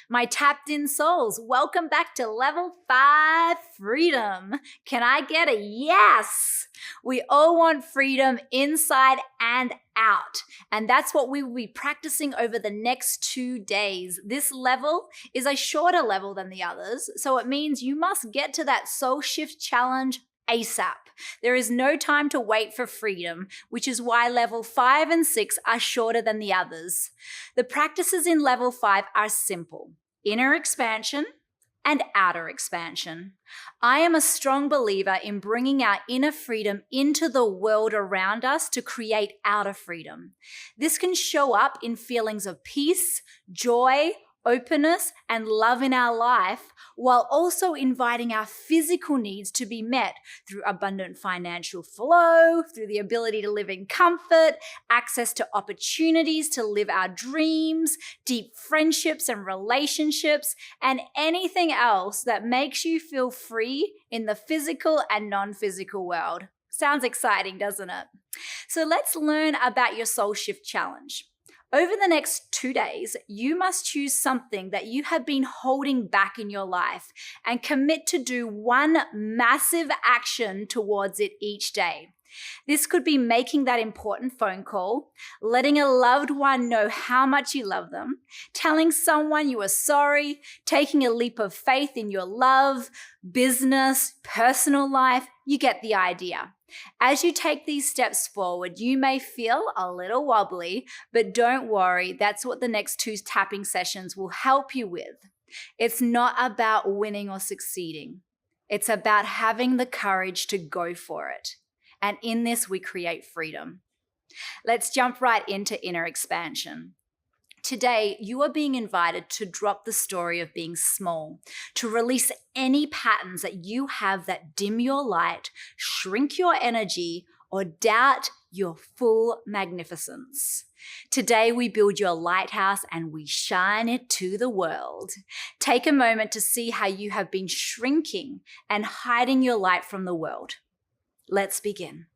My tapped in souls, welcome back to level 5 freedom. Can I get a yes? We all want freedom inside and out. And that's what we will be practicing over the next 2 days. This level is a shorter level than the others, so it means you must get to that soul shift challenge ASAP. There is no time to wait for freedom, which is why level 5 and 6 are shorter than the others. The practices in level 5 are simple: inner expansion and outer expansion. I am a strong believer in bringing our inner freedom into the world around us to create outer freedom. This can show up in feelings of peace, joy, openness, and love in our life, while also inviting our physical needs to be met through abundant financial flow, through the ability to live in comfort, access to opportunities to live our dreams, deep friendships and relationships, and anything else that makes you feel free in the physical and non-physical world. Sounds exciting, doesn't it? So let's learn about your Soul Shift Challenge. Over the next 2 days, you must choose something that you have been holding back in your life and commit to do one massive action towards it each day. This could be making that important phone call, letting a loved one know how much you love them, telling someone you are sorry, taking a leap of faith in your love, business, personal life. You get the idea. As you take these steps forward, you may feel a little wobbly, but don't worry, that's what the next 2 tapping sessions will help you with. It's not about winning or succeeding. It's about having the courage to go for it. And in this, we create freedom. Let's jump right into inner expansion. Today, you are being invited to drop the story of being small, to release any patterns that you have that dim your light, shrink your energy, or doubt your full magnificence. Today, we build your lighthouse and we shine it to the world. Take a moment to see how you have been shrinking and hiding your light from the world. Let's begin.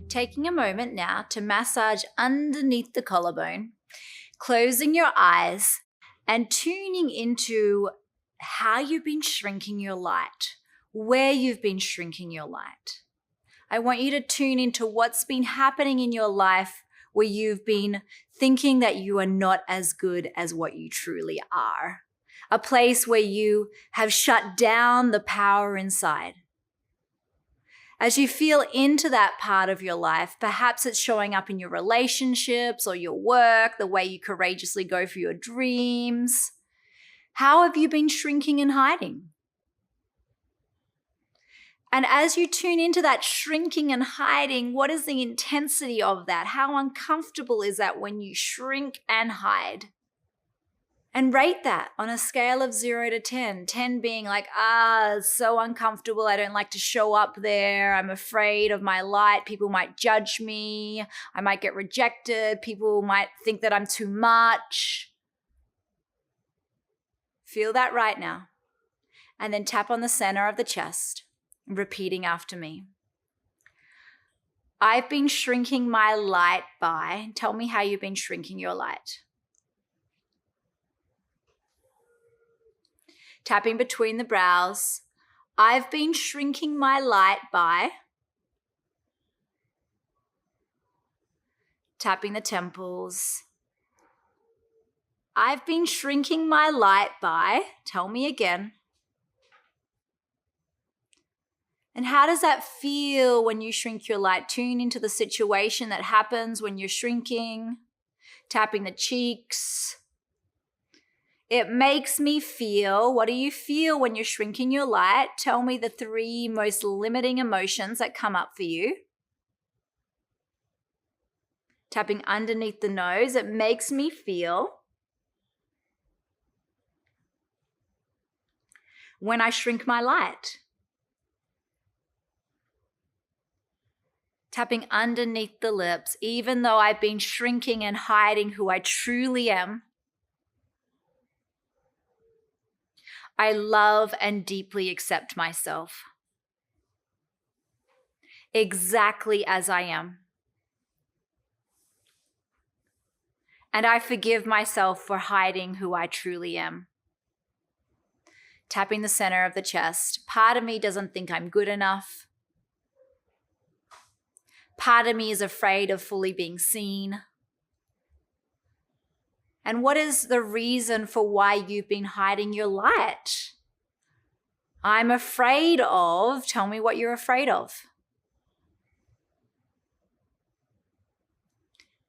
Taking a moment now to massage underneath the collarbone, closing your eyes and tuning into how you've been shrinking your light, where you've been shrinking your light. I want you to tune into what's been happening in your life where you've been thinking that you are not as good as what you truly are. A place where you have shut down the power inside. As you feel into that part of your life, perhaps it's showing up in your relationships or your work, the way you courageously go for your dreams. How have you been shrinking and hiding? And as you tune into that shrinking and hiding, what is the intensity of that? How uncomfortable is that when you shrink and hide? And rate that on a scale of 0 to 10. 10 being like, it's so uncomfortable. I don't like to show up there. I'm afraid of my light. People might judge me. I might get rejected. People might think that I'm too much. Feel that right now. And then tap on the center of the chest, repeating after me. I've been shrinking my light by, tell me how you've been shrinking your light. Tapping between the brows. I've been shrinking my light by. Tapping the temples. I've been shrinking my light by. Tell me again. And how does that feel when you shrink your light? Tune into the situation that happens when you're shrinking. Tapping the cheeks. It makes me feel, what do you feel when you're shrinking your light? Tell me the 3 most limiting emotions that come up for you. Tapping underneath the nose, it makes me feel. When I shrink my light. Tapping underneath the lips, even though I've been shrinking and hiding who I truly am. I love and deeply accept myself exactly as I am. And I forgive myself for hiding who I truly am. Tapping the center of the chest. Part of me doesn't think I'm good enough. Part of me is afraid of fully being seen. And what is the reason for why you've been hiding your light? I'm afraid of. Tell me what you're afraid of.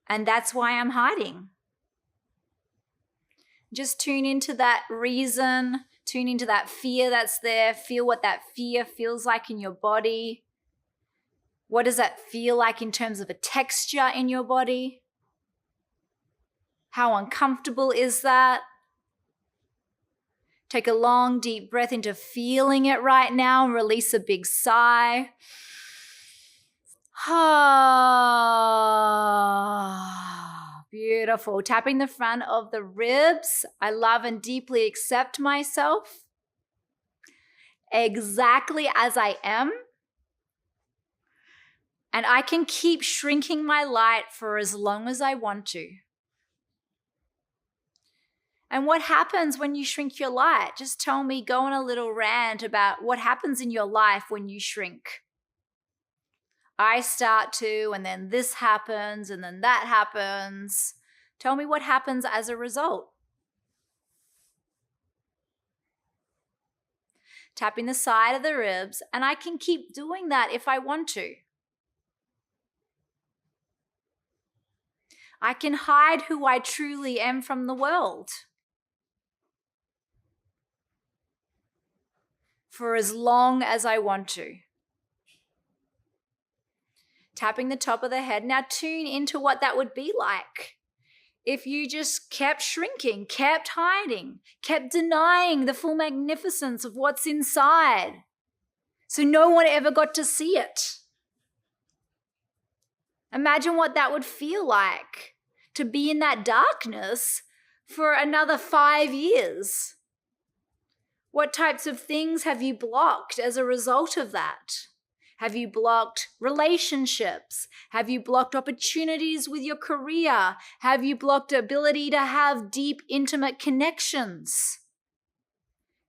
And that's why I'm hiding. Just tune into that reason, tune into that fear that's there. Feel what that fear feels like in your body. What does that feel like in terms of a texture in your body? How uncomfortable is that? Take a long, deep breath into feeling it right now and release a big sigh. Beautiful. Tapping the front of the ribs. I love and deeply accept myself exactly as I am. And I can keep shrinking my light for as long as I want to. And what happens when you shrink your light? Just tell me, go on a little rant about what happens in your life when you shrink. I start to, and then this happens, and then that happens. Tell me what happens as a result. Tapping the side of the ribs, and I can keep doing that if I want to. I can hide who I truly am from the world for as long as I want to. Tapping the top of the head. Now tune into what that would be like if you just kept shrinking, kept hiding, kept denying the full magnificence of what's inside, so no one ever got to see it. Imagine what that would feel like to be in that darkness for another 5 years. What types of things have you blocked as a result of that? Have you blocked relationships? Have you blocked opportunities with your career? Have you blocked the ability to have deep, intimate connections?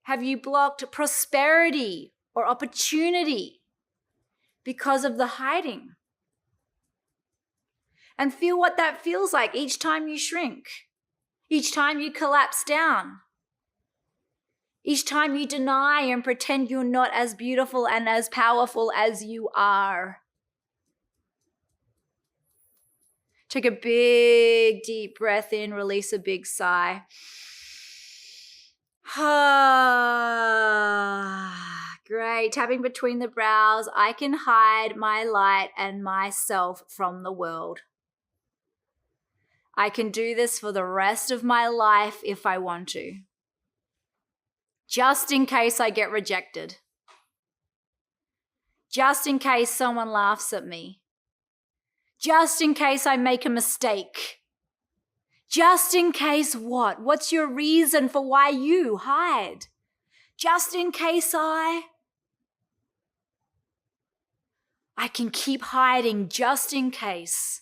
Have you blocked prosperity or opportunity because of the hiding? And feel what that feels like each time you shrink, each time you collapse down, each time you deny and pretend you're not as beautiful and as powerful as you are. Take a big, deep breath in, release a big sigh. Great. Tapping between the brows. I can hide my light and myself from the world. I can do this for the rest of my life if I want to. Just in case I get rejected. Just in case someone laughs at me. Just in case I make a mistake. Just in case what? What's your reason for why you hide? Just in case I can keep hiding just in case.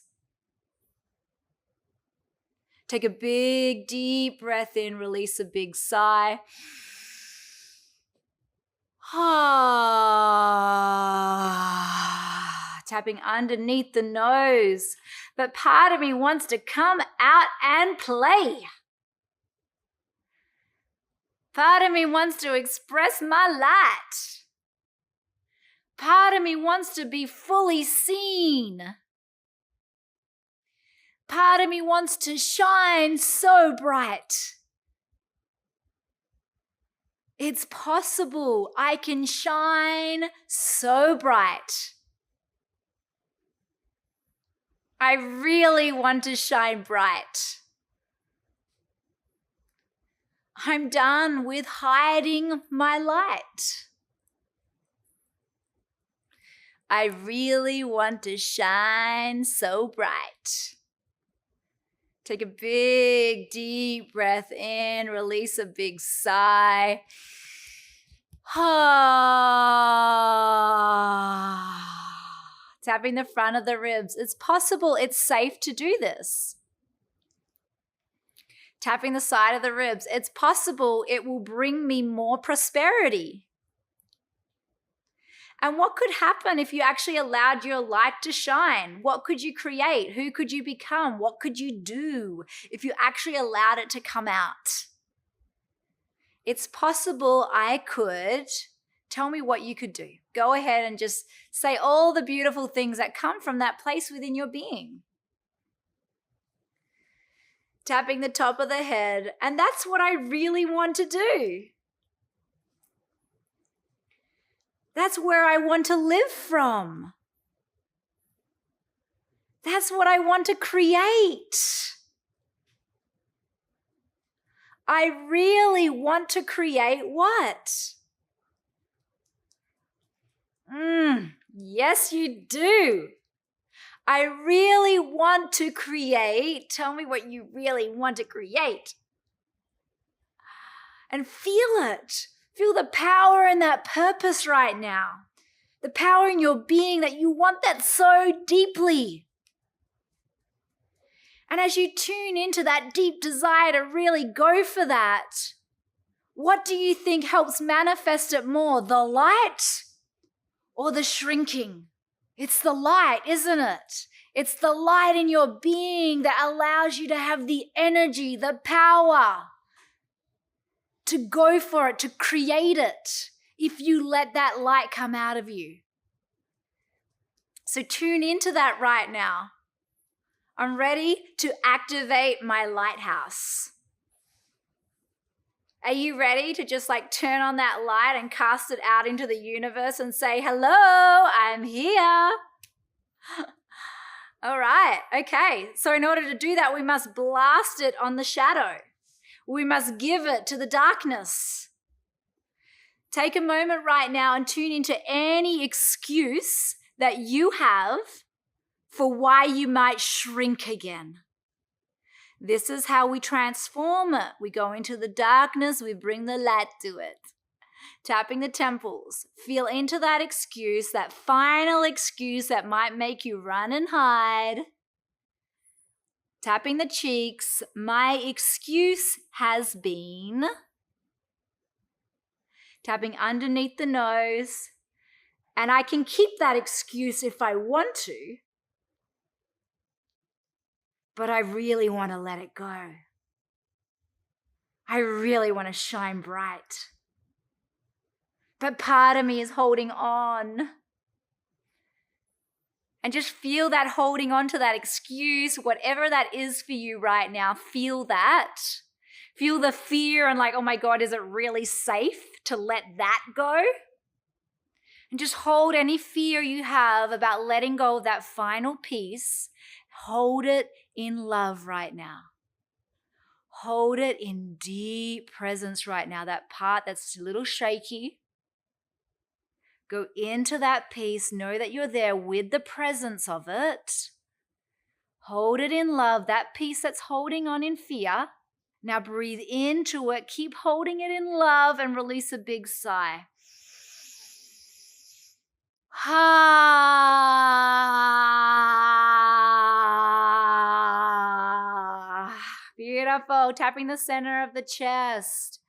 Take a big, deep breath in, release a big sigh. Tapping underneath the nose. But part of me wants to come out and play. Part of me wants to express my light. Part of me wants to be fully seen. Part of me wants to shine so bright. It's possible. I can shine so bright. I really want to shine bright. I'm done with hiding my light. I really want to shine so bright. Take a big, deep breath in, release a big sigh. Tapping the front of the ribs. It's possible, it's safe to do this. Tapping the side of the ribs. It's possible it will bring me more prosperity. And what could happen if you actually allowed your light to shine? What could you create? Who could you become? What could you do if you actually allowed it to come out? It's possible I could. Tell me what you could do. Go ahead and just say all the beautiful things that come from that place within your being. Tapping the top of the head. And that's what I really want to do. That's where I want to live from. That's what I want to create. I really want to create what? Yes, you do. I really want to create. Tell me what you really want to create. And feel it. Feel the power in that purpose right now. The power in your being that you want that so deeply. And as you tune into that deep desire to really go for that, what do you think helps manifest it more, the light or the shrinking? It's the light, isn't it? It's the light in your being that allows you to have the energy, the power to go for it, to create it, if you let that light come out of you. So tune into that right now. I'm ready to activate my lighthouse. Are you ready to just turn on that light and cast it out into the universe and say, hello, I'm here? All right, okay. So in order to do that, we must blast it on the shadow. We must give it to the darkness. Take a moment right now and tune into any excuse that you have for why you might shrink again. This is how we transform it. We go into the darkness, we bring the light to it. Tapping the temples. Feel into that excuse, that final excuse that might make you run and hide. Tapping the cheeks. My excuse has been. Tapping underneath the nose. And I can keep that excuse if I want to. But I really want to let it go. I really want to shine bright. But part of me is holding on. And just feel that holding on to that excuse, whatever that is for you right now, feel that. Feel the fear and oh my God, is it really safe to let that go? And just hold any fear you have about letting go of that final piece. Hold it in love right now. Hold it in deep presence right now, that part that's a little shaky. Go into that piece, know that you're there with the presence of it. Hold it in love, that piece that's holding on in fear. Now breathe into it, keep holding it in love and release a big sigh. Beautiful. Tapping the center of the chest.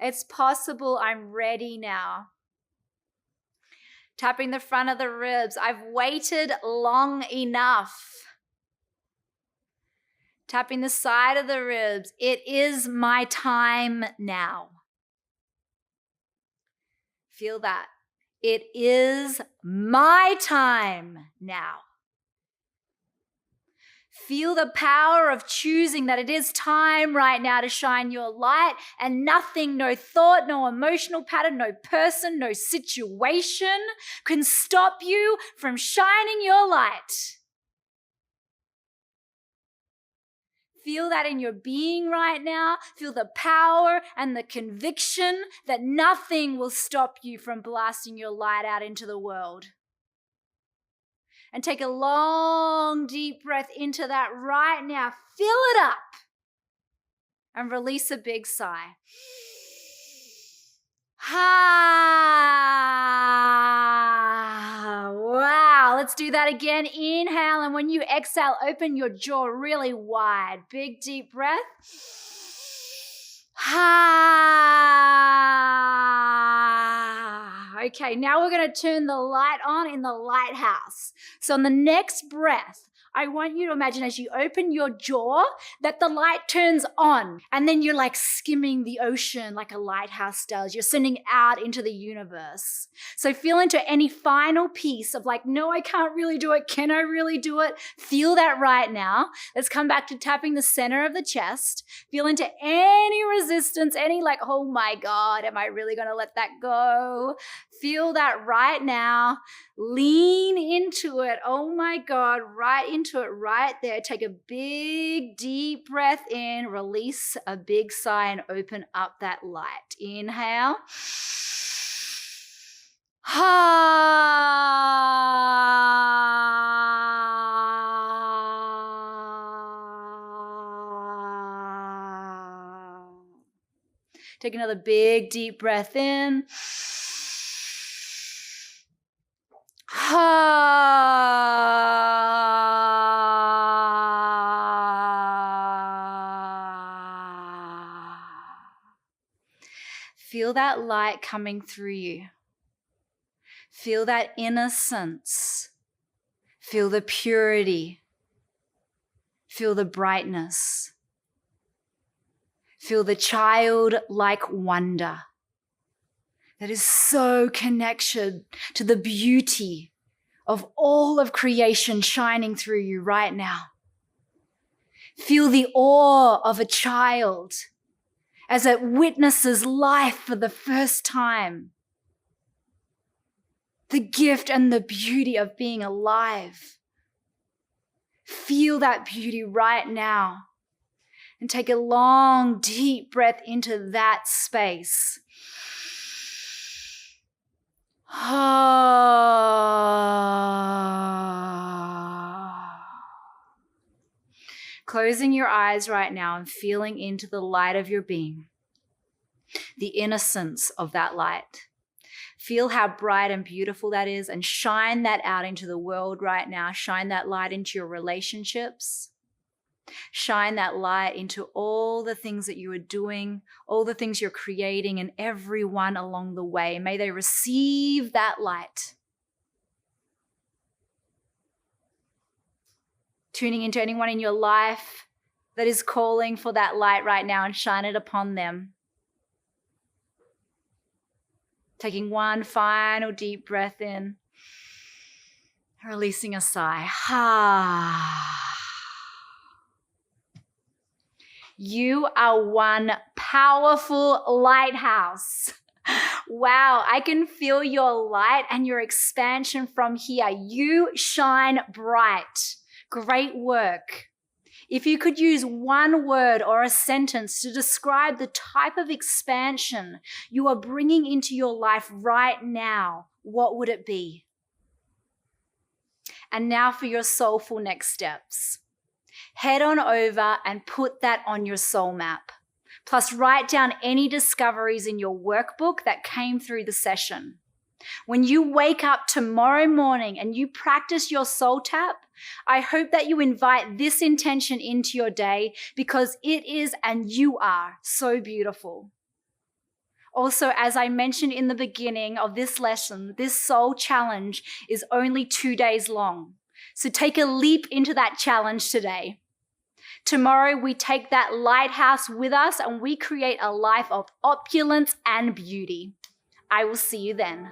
It's possible. I'm ready now. Tapping the front of the ribs. I've waited long enough. Tapping the side of the ribs. It is my time now. Feel that. It is my time now. Feel the power of choosing that it is time right now to shine your light, and nothing, no thought, no emotional pattern, no person, no situation can stop you from shining your light. Feel that in your being right now. Feel the power and the conviction that nothing will stop you from blasting your light out into the world. And take a long, deep breath into that right now. Fill it up. And release a big sigh. Wow. Let's do that again. Inhale. And when you exhale, open your jaw really wide. Big, deep breath. Okay, now we're going to turn the light on in the lighthouse. So on the next breath, I want you to imagine as you open your jaw that the light turns on, and then you're like skimming the ocean like a lighthouse does. You're sending out into the universe. So feel into any final piece of like, no, I can't really do it. Can I really do it? Feel that right now. Let's come back to tapping the center of the chest. Feel into any resistance, any like, oh my God, am I really going to let that go? Feel that right now. Lean into it. Oh my God, right into it right there. Take a big, deep breath in, release a big sigh and open up that light. Inhale. Take another big, deep breath in. Feel that light coming through you. Feel that innocence. Feel the purity. Feel the brightness. Feel the childlike wonder that is so connected to the beauty of all of creation shining through you right now. Feel the awe of a child as it witnesses life for the first time. The gift and the beauty of being alive. Feel that beauty right now and take a long, deep breath into that space. Closing your eyes right now and feeling into the light of your being, the innocence of that light. Feel how bright and beautiful that is and shine that out into the world right now. Shine that light into your relationships. Shine that light into all the things that you are doing, all the things you're creating, and everyone along the way. May they receive that light. Tuning into anyone in your life that is calling for that light right now and shine it upon them. Taking one final deep breath in, releasing a sigh. You are one powerful lighthouse. Wow, I can feel your light and your expansion from here. You shine bright. Great work. If you could use one word or a sentence to describe the type of expansion you are bringing into your life right now, what would it be? And now for your soulful next steps. Head on over and put that on your soul map. Plus, write down any discoveries in your workbook that came through the session. When you wake up tomorrow morning and you practice your soul tap, I hope that you invite this intention into your day because it is and you are so beautiful. Also, as I mentioned in the beginning of this lesson, this soul challenge is only 2 days long. So take a leap into that challenge today. Tomorrow, we take that lighthouse with us and we create a life of opulence and beauty. I will see you then.